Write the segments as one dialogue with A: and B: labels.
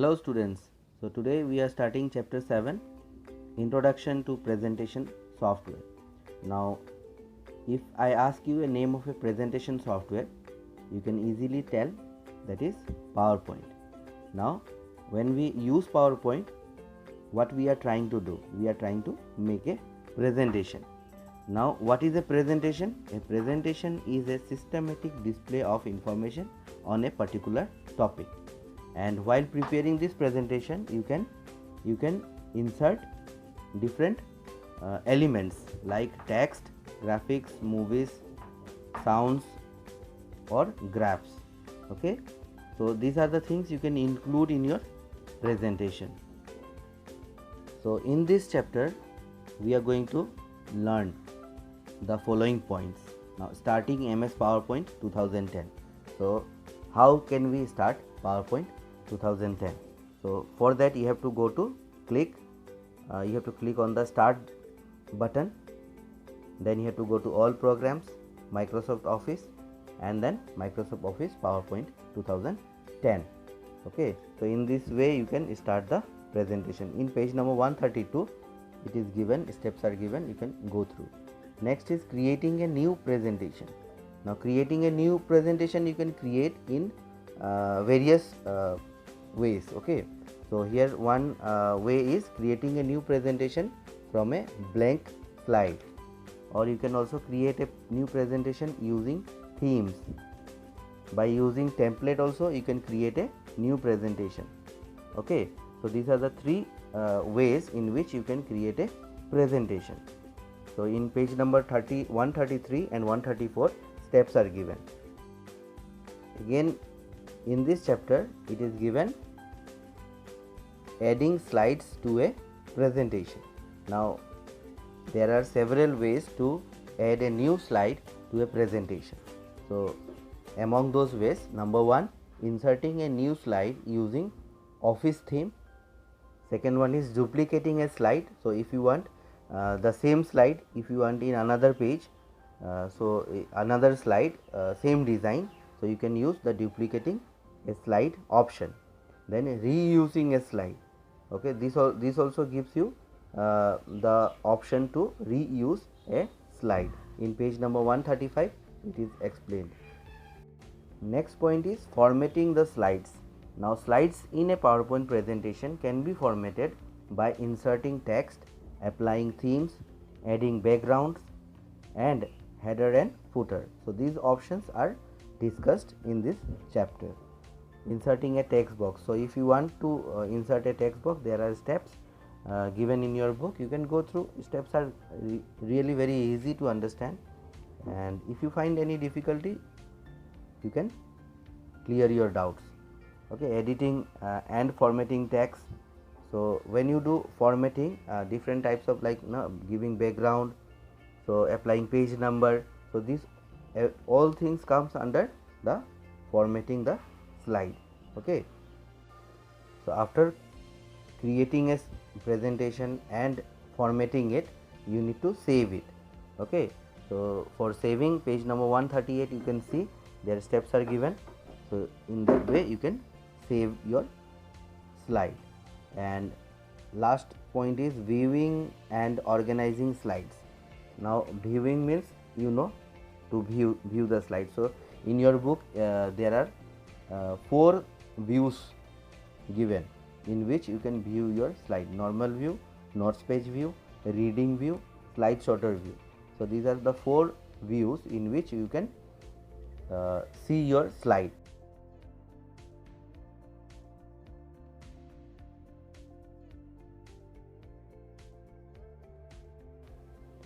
A: Hello students. So today we are starting chapter 7, Introduction to Presentation Software. Now if I ask you a name of a presentation software, you can easily tell that is PowerPoint. Now when we use PowerPoint, what we are trying to do? We are trying to make a presentation. Now what is a presentation? A presentation is a systematic display of information on a particular topic. And while preparing this presentation, you can insert different elements like text, graphics, movies, sounds or graphs. Okay, so these are the things you can include in your presentation. So in this chapter we are going to learn the following points. Now starting MS PowerPoint 2010. So how can we start PowerPoint 2010? So for that you have to go to click on the start button, then you have to go to all programs, Microsoft Office, and then Microsoft Office PowerPoint 2010. Okay, so in this way you can start the presentation. In page number 132 it is given, steps are given, you can go through. Next is creating a new presentation. Now creating a new presentation you can create in various ways. Okay, so here one way is creating a new presentation from a blank slide, or you can also create a new presentation using themes. By using template also you can create a new presentation. Okay, so these are the three ways in which you can create a presentation. So in page number 133 and 134 steps are given. Again in this chapter it is given adding slides to a presentation. Now there are several ways to add a new slide to a presentation. So among those ways, number one, inserting a new slide using Office theme. Second one is duplicating a slide. So if you want the same slide, if you want in another page, another slide, same design, so you can use the duplicating a slide option. Then reusing a slide. Okay, this also gives you the option to reuse a slide. In page number 135 it is explained. Next point is formatting the slides. Now slides in a PowerPoint presentation can be formatted by inserting text, applying themes, adding backgrounds and header and footer. So these options are discussed in this chapter. Inserting a text box. So if you want to insert a text box, there are steps given in your book. You can go through. Steps are really very easy to understand, and if you find any difficulty you can clear your doubts. Okay, editing and formatting text. So when you do formatting, different types of giving background, so applying page number, so these all things comes under the formatting the slide. Okay, so after creating a presentation and formatting it, you need to save it. Okay, so for saving, page number 138 you can see their steps are given. So in that way you can save your slide. And last point is viewing and organizing slides. Now viewing means to view the slide. So in your book there are 4 views given in which you can view your slide: normal view, notes page view, reading view, slide sorter view. So these are the 4 views in which you can see your slide.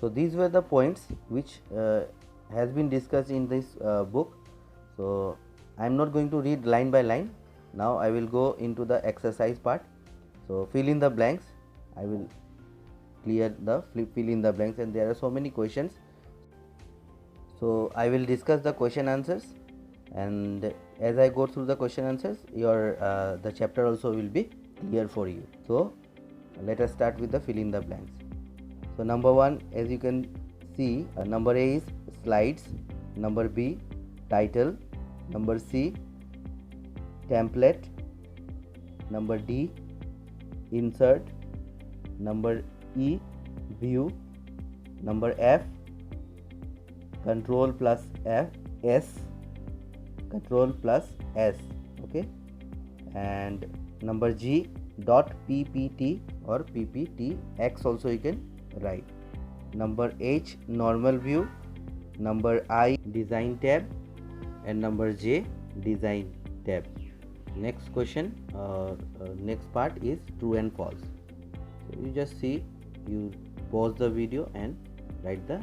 A: So these were the points which has been discussed in this book. So I am not going to read line by line. Now I will go into the exercise part. So fill in the blanks. I will clear the fill in the blanks, and there are so many questions. So I will discuss the question answers, and as I go through the question answers, your the chapter also will be clear for you. So let us start with the fill in the blanks. So number 1, as you can see, number A is slides, number B title, number C template, number D, insert, number E, view, number F, control plus F, S, control plus S, okay, and number G, dot PPT or PPTX also you can write. Number H, normal view, number I, design tab, and number J, design tab. Next question next part is true and false. So you just see, you pause the video and write the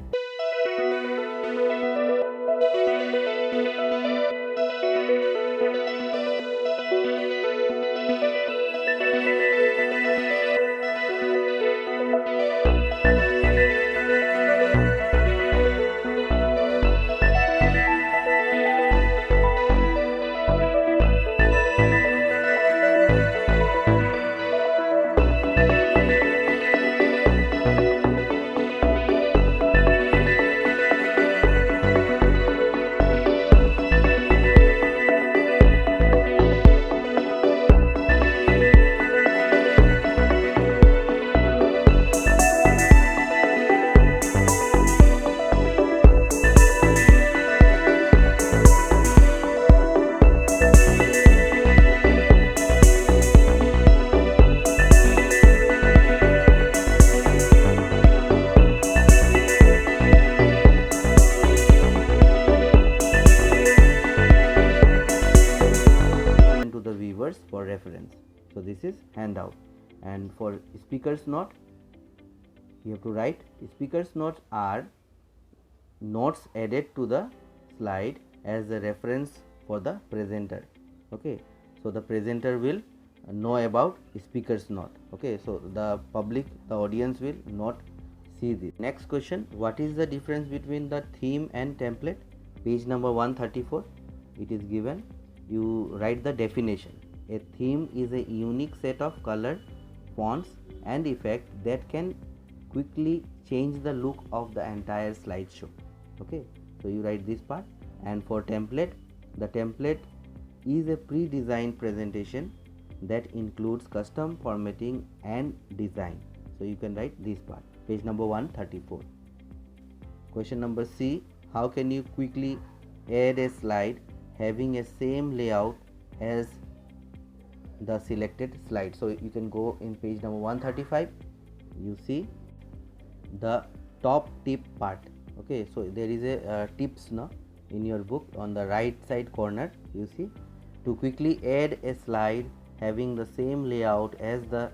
A: for reference. So this is handout, and for speaker's note you have to write speaker's notes are notes added to the slide as a reference for the presenter. Okay, so the presenter will know about speaker's note. Okay, so the public, the audience will not see this. Next question, what is the difference between the theme and template? Page number 134, it is given. You write the definition. A theme is a unique set of color, fonts and effects that can quickly change the look of the entire slideshow. Okay, so you write this part. And for template, the template is a pre-designed presentation that includes custom formatting and design. So you can write this part, page number 134. Question number C, how can you quickly add a slide having a same layout as the selected slide? So you can go in page number 135, you see the top tip part. Okay, so there is a tips now in your book on the right side corner. You see, to quickly add a slide having the same layout as the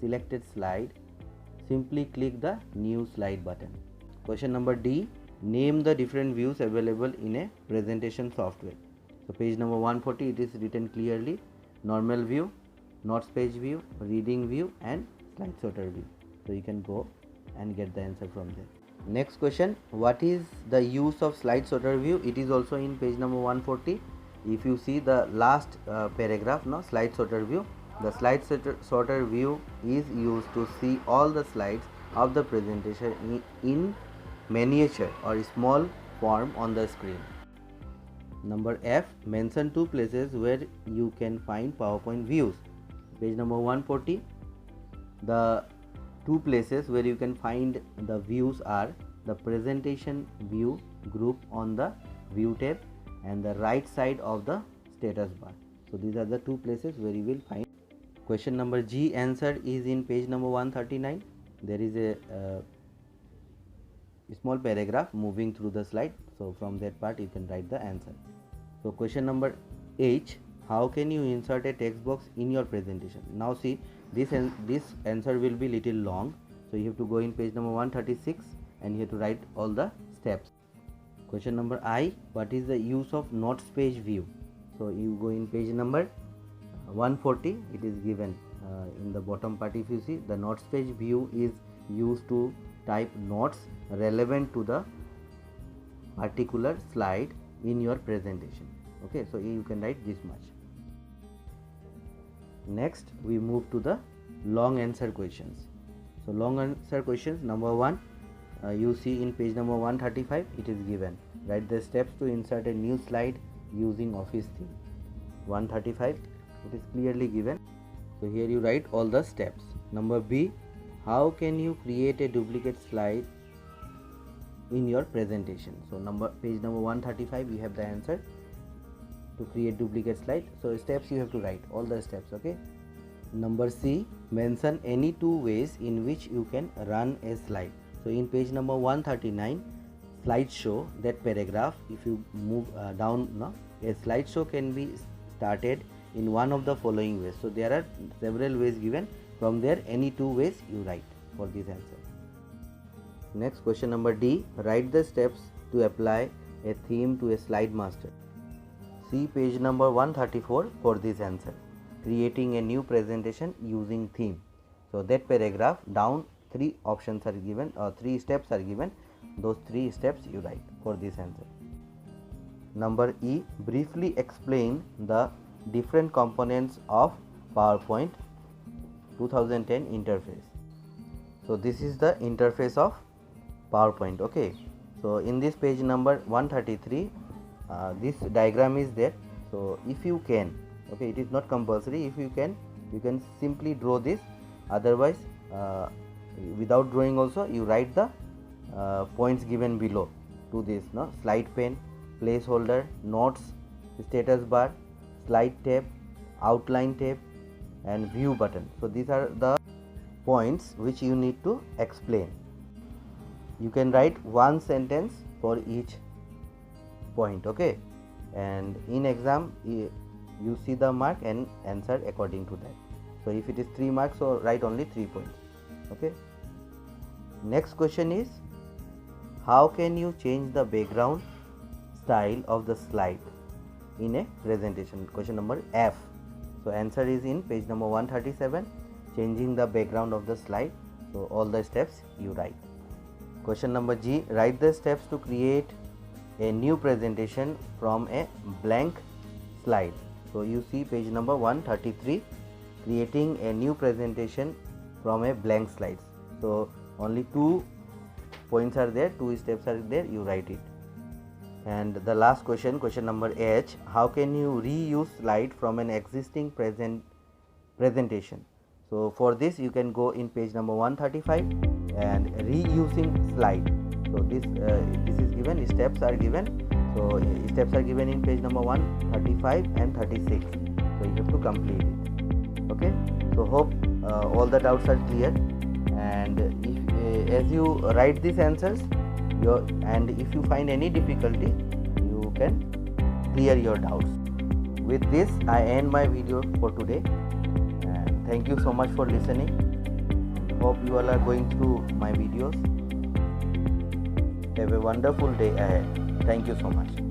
A: selected slide, simply click the new slide button. Question number D, name the different views available in a presentation software. So page number 140, it is written clearly: normal view, notes page view, reading view and slide sorter view. So you can go and get the answer from there. Next question, what is the use of slide sorter view? It is also in page number 140. If you see the last paragraph, now slide sorter view, the slide sorter view is used to see all the slides of the presentation in miniature or small form on the screen. Number F, mention two places where you can find PowerPoint views. Page number 140, the two places where you can find the views are the presentation view group on the view tab and the right side of the status bar. So these are the two places where you will find. Question number G, answer is in page number 139. There is a small paragraph moving through the slide, so from that part you can write the answer. So question number H, how can you insert a text box in your presentation? Now see, this answer will be little long, so you have to go in page number 136 and you have to write all the steps. Question number I, what is the use of notes page view? So you go in page number 140, it is given in the bottom part. If you see, the notes page view is used to type notes relevant to the particular slide in your presentation. Okay, so you can write this much. Next we move to the long answer questions. So long answer questions, number 1, you see in page number 135, it is given. Write the steps to insert a new slide using Office theme. 135, it is clearly given. So here you write all the steps. Number B, how can you create a duplicate slide in your presentation? So page number 135, you have the answer to create duplicate slide. So steps you have to write all the steps. Okay. Number C, mention any 2 ways in which you can run a slide. So in page number 139, slideshow, that paragraph, if you move down, a slideshow can be started in one of the following ways. So there are several ways given. From there, any 2 ways you write for this answer. Next, question number D, write the steps to apply a theme to a slide master. See page number 134 for this answer. Creating a new presentation using theme. So that paragraph down, 3 options are given or 3 steps are given. Those 3 steps you write for this answer. Number E, briefly explain the different components of PowerPoint 2010 interface. So this is the interface of PowerPoint. Okay, so in this page number 133, this diagram is there. So if you can, okay, it is not compulsory, if you can, you can simply draw this. Otherwise, without drawing also, you write the points given below to this, slide pane, placeholder, notes, status bar, slide tab, outline tab and view button. So these are the points which you need to explain. You can write 1 sentence for each point. Okay, and in exam you see the mark and answer according to that. So if it is 3 marks, so write only 3 points. Okay. Next question is, how can you change the background style of the slide in a presentation? Question number F. So answer is in page number 137, changing the background of the slide. So all the steps you write. Question number G, write the steps to create a new presentation from a blank slide. So you see page number 133, creating a new presentation from a blank slide. So only 2 points are there, 2 steps are there, you write it. And the last question, question number H, how can you reuse slide from an existing presentation? So for this you can go in page number 135 and reusing slide. So this is given, steps are given. So steps are given in page number 135 and 36. So you have to complete it. Okay. So hope all the doubts are clear. And if, as you write these answers, and if you find any difficulty, you can clear your doubts. With this, I end my video for today. And thank you so much for listening. Hope you all are going through my videos. Have a wonderful day ahead. Thank you so much.